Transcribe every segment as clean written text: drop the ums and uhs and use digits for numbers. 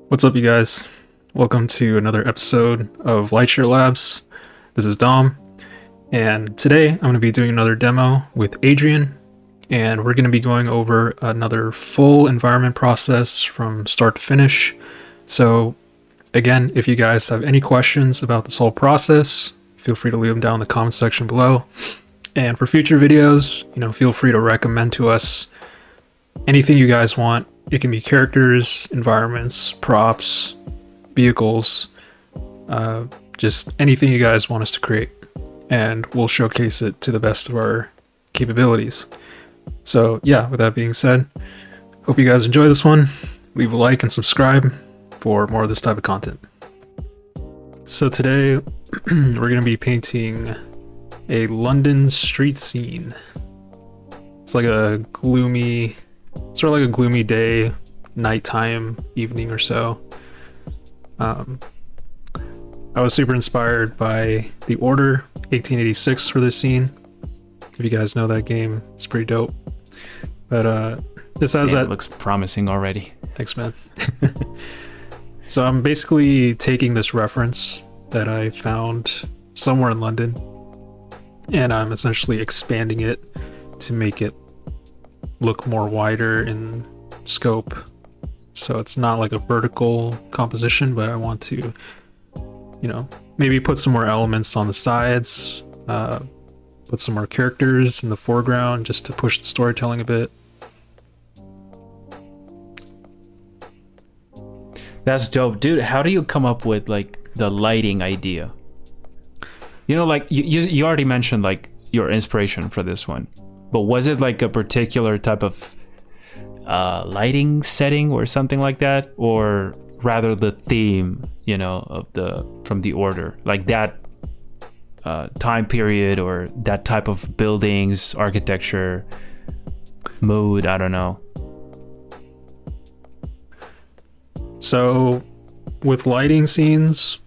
What's up, you guys? Welcome to another episode of Lightshare Labs. This is Dom, and today I'm going to be doing another demo with Adrian, and we're going to be going over another full environment process from start to finish. So, again, if you guys have any questions about this whole process, feel free to leave them down in the comment section below. And for future videos, feel free to recommend to us anything you guys want. It can be characters, environments, props, vehicles, just anything you guys want us to create, and we'll showcase it to the best of our capabilities. So yeah, with that being said, hope you guys enjoy this one. Leave a like and subscribe for more of this type of content. So today we're going to be painting a London street scene. It's like a gloomy day, nighttime, evening or so. I was super inspired by The Order 1886 for this scene. If you guys know that game, it's pretty dope. But this has that. It looks promising already. Thanks, man. So I'm basically taking this reference that I found somewhere in London, and I'm essentially expanding it to make it look more wider in scope. So it's not like a vertical composition, but I want to, maybe put some more elements on the sides, put some more characters in the foreground just to push the storytelling a bit. That's dope, dude. How do you come up with like the lighting idea? Like you already mentioned like your inspiration for this one, but was it like a particular type of lighting setting or something like that, or rather the theme, from the Order, like that time period or that type of buildings, architecture, mood? I don't know. So with lighting scenes,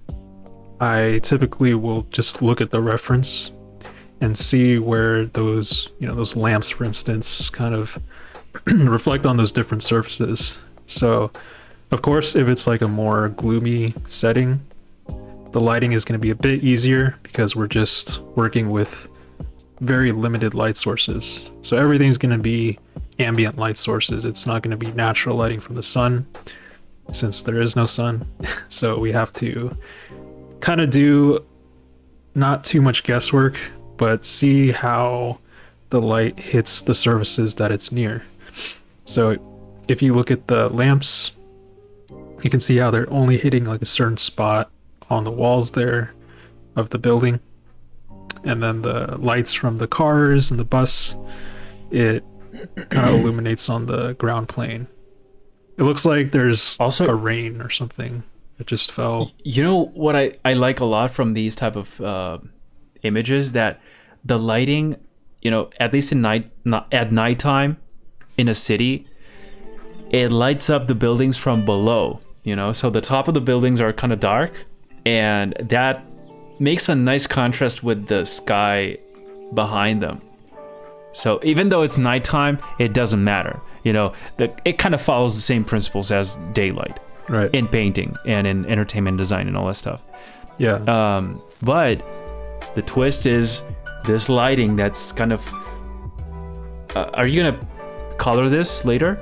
I typically will just look at the reference and see where those lamps, for instance, kind of reflect on those different surfaces. So of course, if it's like a more gloomy setting, the lighting is going to be a bit easier because we're just working with very limited light sources. So everything's going to be ambient light sources. It's not going to be natural lighting from the sun, since there is no sun. So we have to kind of do not too much guesswork, but see how the light hits the surfaces that it's near. So if you look at the lamps, you can see how they're only hitting like a certain spot on the walls there of the building. And then the lights from the cars and the bus, it kind of illuminates on the ground plane. It looks like there's also a rain or something that just fell. You know what I like a lot from these type of images, that the lighting, at least at nighttime in a city, it lights up the buildings from below, so the top of the buildings are kind of dark, and that makes a nice contrast with the sky behind them. So even though it's nighttime, it doesn't matter. It kind of follows the same principles as daylight, right, in painting and in entertainment design and all that stuff. Yeah. But the twist is this lighting that's kind of... are you gonna color this later?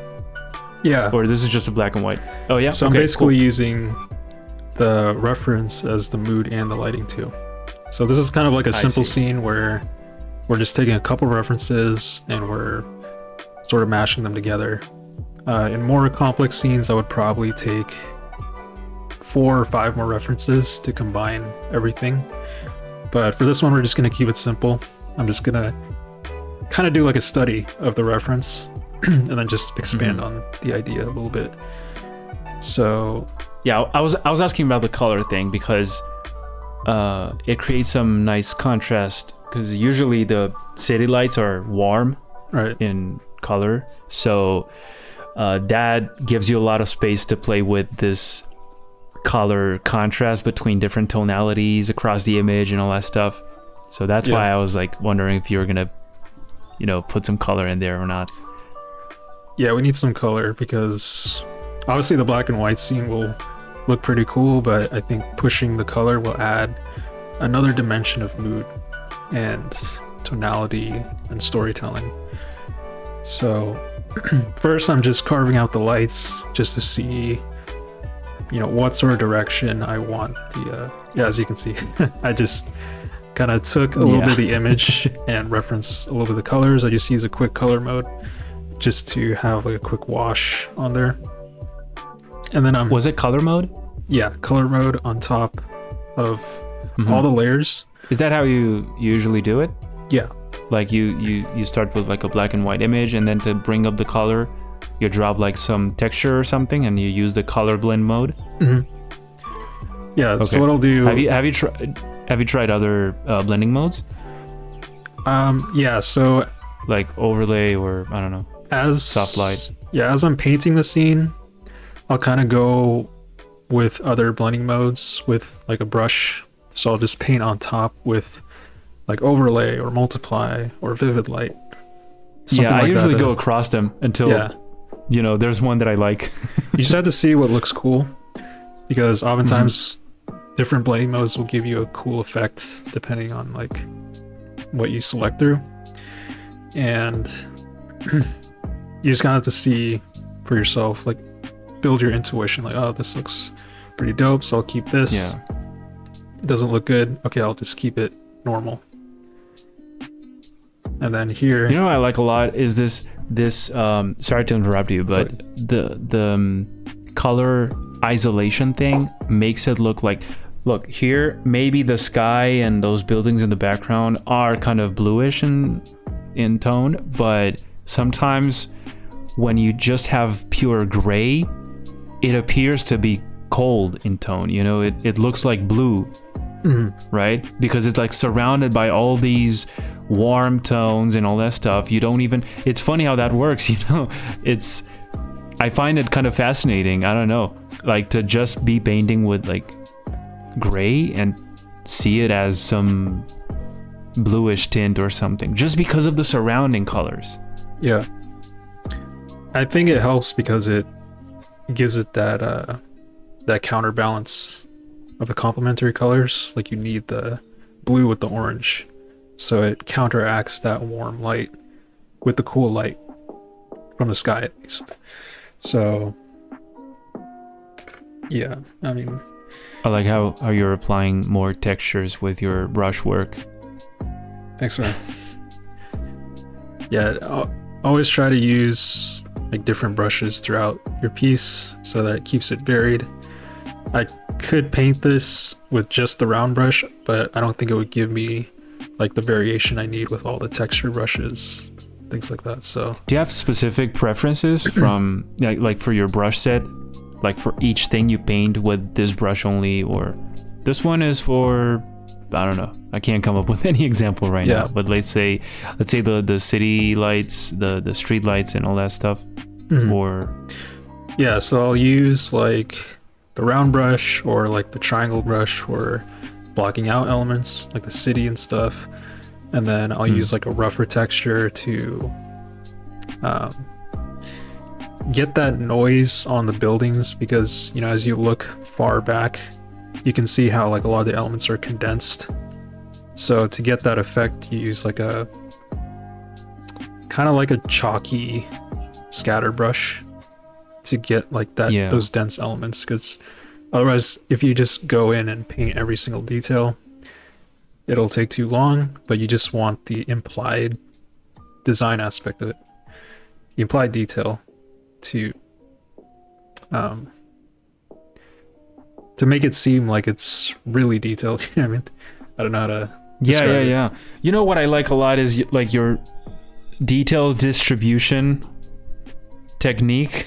Yeah. Or this is just a black and white? Oh yeah. So okay, I'm basically cool. using the reference as the mood and the lighting too. So this is kind of like a simple scene where we're just taking a couple references and we're sort of mashing them together. In more complex scenes, I would probably take 4 or 5 more references to combine everything. But for this one, we're just going to keep it simple. I'm just going to kind of do like a study of the reference and then just expand on the idea a little bit. So yeah, I was asking about the color thing because it creates some nice contrast, because usually the city lights are warm, right, in color, so that gives you a lot of space to play with this color contrast between different tonalities across the image and all that stuff. So that's why I was like wondering if you were gonna put some color in there or not. Yeah, we need some color because Obviously, the black and white scene will look pretty cool, but I think pushing the color will add another dimension of mood and tonality and storytelling. So first I'm just carving out the lights just to see, you know, what sort of direction I want the as you can see, I just kind of took a little bit of the image and reference a little bit of the colors. I just use a quick color mode just to have like a quick wash on there. And then Was it color mode? Yeah, color mode on top of all the layers. Is that how you usually do it? Yeah. Like you start with like a black and white image, and then to bring up the color, you drop like some texture or something, and you use the color blend mode. Yeah. Okay. So what I'll do. Have you tried other blending modes? Yeah. So like overlay or I don't know. Soft light. Yeah. As I'm painting the scene, I'll kind of go with other blending modes with like a brush. So I'll just paint on top with like overlay or multiply or vivid light. I usually go across them until you know there's one that I like. You just have to see what looks cool, because oftentimes different blending modes will give you a cool effect depending on like what you select through, and you just kind of have to see for yourself, like build your intuition, like, oh, this looks pretty dope, so I'll keep this. It doesn't look good, okay, I'll just keep it normal. And then here, you know what I like a lot is this sorry to interrupt you, but the color isolation thing makes it look like, look here, maybe the sky and those buildings in the background are kind of bluish in tone, but sometimes when you just have pure gray, it appears to be cold in tone, you know, it looks like blue, right? Because it's like surrounded by all these warm tones and all that stuff. You don't even, it's funny how that works, you know. I find it kind of fascinating, I don't know, like to just be painting with like gray and see it as some bluish tint or something just because of the surrounding colors. Yeah, I think it helps because it gives it that counterbalance of the complementary colors. Like you need the blue with the orange, so it counteracts that warm light with the cool light from the sky, at least. So yeah, I mean, I like how you're applying more textures with your brush work. Thanks, man. Yeah, I'll always try to use like different brushes throughout your piece so that it keeps it varied. I could paint this with just the round brush, but I don't think it would give me like the variation I need with all the texture brushes, things like that. So do you have specific preferences from like for your brush set, like for each thing you paint with this brush only, or this one is for, I don't know, I can't come up with any example right now, but let's say the city lights, the street lights and all that stuff, or yeah, so I'll use like the round brush or like the triangle brush for blocking out elements like the city and stuff, and then I'll use like a rougher texture to get that noise on the buildings, because you know, as you look far back you can see how like a lot of the elements are condensed. So to get that effect, you use like a kind of like a chalky scatter brush to get like that those dense elements, because otherwise if you just go in and paint every single detail, it'll take too long. But you just want the implied design aspect of it, the implied detail, to make it seem like it's really detailed. You know what I mean? I don't know how to describe it. Yeah. You know what I like a lot is like your detail distribution technique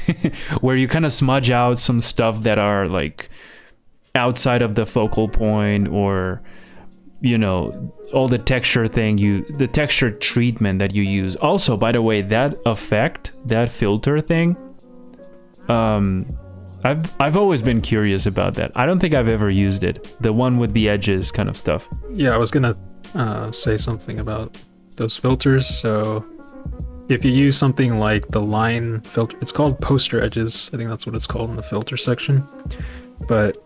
where you kind of smudge out some stuff that are like outside of the focal point, or you know, all the texture the texture treatment that you use. Also, by the way, that effect, that filter thing, I've always been curious about that. I don't think I've ever used it. The one with the edges kind of stuff. Yeah, I was gonna say something about those filters. So if you use something like the line filter, it's called poster edges. I think that's what it's called in the filter section. But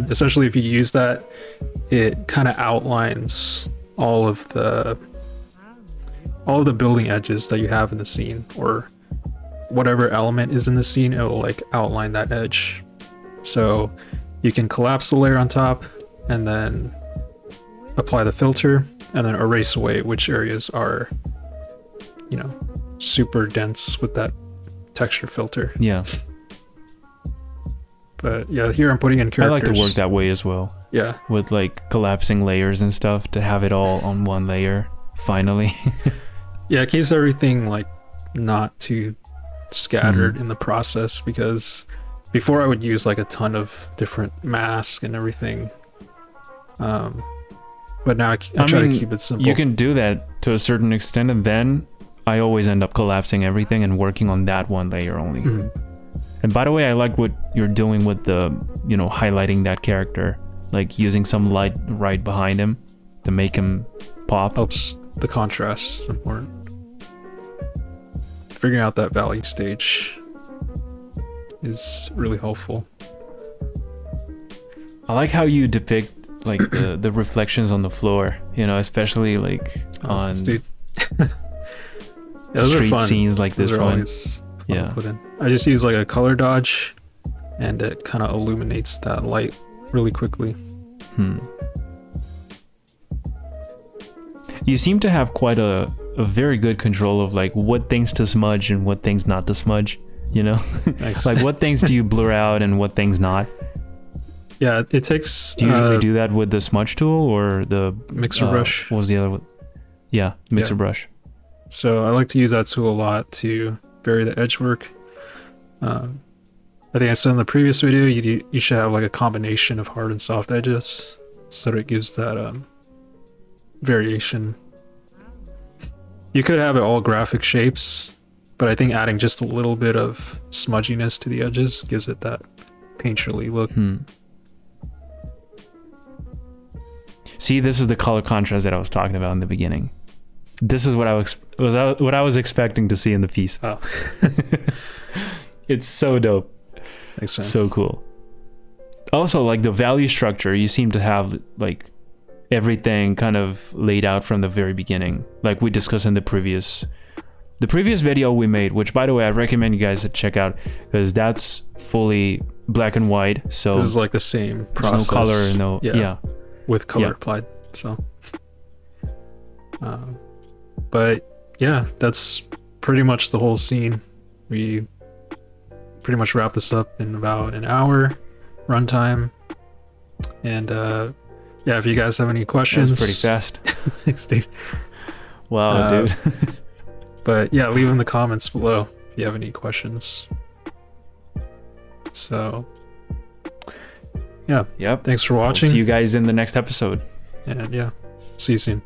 essentially, if you use that, it kind of outlines all of the building edges that you have in the scene, or whatever element is in the scene. It will like outline that edge. So you can collapse the layer on top and then apply the filter and then erase away which areas are, you know, super dense with that texture filter. Yeah. But yeah, here I'm putting in characters. I like to work that way as well. Yeah. With like collapsing layers and stuff to have it all on one layer finally. Yeah, it keeps everything like not too scattered in the process, because before I would use like a ton of different masks and everything. But now I try to keep it simple. You can do that to a certain extent, and then I always end up collapsing everything and working on that one layer only. And by the way, I like what you're doing with the, you know, highlighting that character, like using some light right behind him to make him pop. Helps the contrast is important. Figuring out that value stage is really helpful. I like how you depict like the reflections on the floor, you know, especially like on dude. street scenes like those this are one. Always fun to put in. I just use like a color dodge, and it kind of illuminates that light really quickly. You seem to have quite a very good control of like what things to smudge and what things not to smudge, you know? Nice. Like what things do you blur out and what things not? Yeah, it takes... Do you usually do that with the smudge tool or the... Mixer brush. What was the other one? Yeah, mixer brush. So I like to use that tool a lot to vary the edge work. I think I said in the previous video, you should have like a combination of hard and soft edges, so that it gives that variation. You could have it all graphic shapes, but I think adding just a little bit of smudginess to the edges gives it that painterly look. See, this is the color contrast that I was talking about in the beginning. This is what I was expecting to see in the piece. Oh. It's so dope. Thanks, man. So cool. Also, like the value structure, you seem to have like everything kind of laid out from the very beginning, like we discussed in the previous video we made, which by the way I recommend you guys to check out, because that's fully black and white. So this is like the same process. No color, yeah. With color applied. So, but yeah, that's pretty much the whole scene. We pretty much wrap this up in about an hour runtime, and yeah, if you guys have any questions... That's pretty fast. Thanks, dude. Wow, dude. But yeah, leave in the comments below if you have any questions. So, yeah. Yep. Thanks for watching. We'll see you guys in the next episode. And yeah, see you soon.